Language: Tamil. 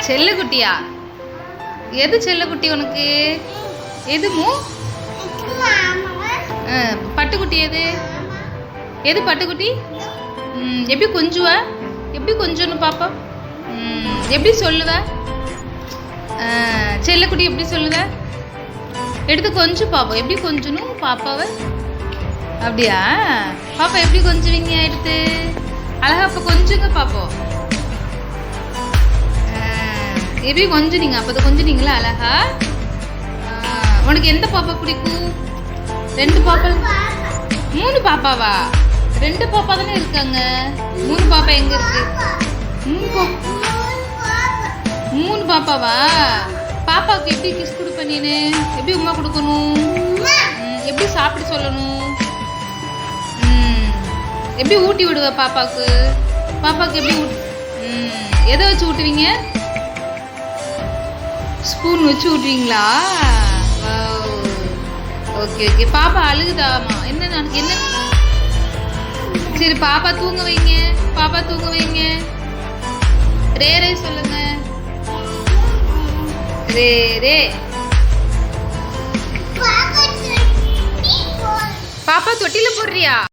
செல்லக்குட்டியா? எது செல்லக்குட்டி உனக்கு? எது பட்டுக்குட்டி எது? எது பட்டுக்குட்டி? எப்படி கொஞ்சுவ? எப்படி கொஞ்சணும் பாப்பா? எப்படி சொல்லுவ? செல்லக்குட்டி எப்படி சொல்லுவ? எடுத்து கொஞ்சம் பாப்போம். எப்படி கொஞ்சணும் பாப்பாவை? அப்படியா? பாப்பா எப்படி கொஞ்சுவீங்க எடுத்து? அழகா அப்போ கொஞ்சுங்க பாப்போம். எப்படி கொஞ்சுனீங்க? அப்போ கொஞ்சுனீங்களா அழகா? உனக்கு எந்த பாப்பா பிடிக்கும்? 2 பாப்பா? 3 பாப்பாவா? 2 பாப்பா தானே இருக்காங்க. 3 பாப்பா எங்க இருக்கு? 3 பாப்பாவா? பாப்பாவுக்கு எப்படி கிஸ் கொடுப்ப நீனு? எப்படி உமா கொடுக்கணும்? எப்படி சாப்பிட சொல்லணும்? எப்படி ஊட்டி விடுவ பாப்பாவுக்கு? பாப்பாவுக்கு எப்படி எதை வச்சு ஊட்டுவீங்க? ஸ்பூன் வச்சு ஊட்டுவீங்களா? Okay okay. பாப்பா அழுகுதாமா? என்ன சரி பாப்பா தூங்க வைங்க. பாப்பா தூங்க வைங்க. ரே ரே சொல்லுங்க. ரே ரே. பாப்பா தொட்டில போடுறியா?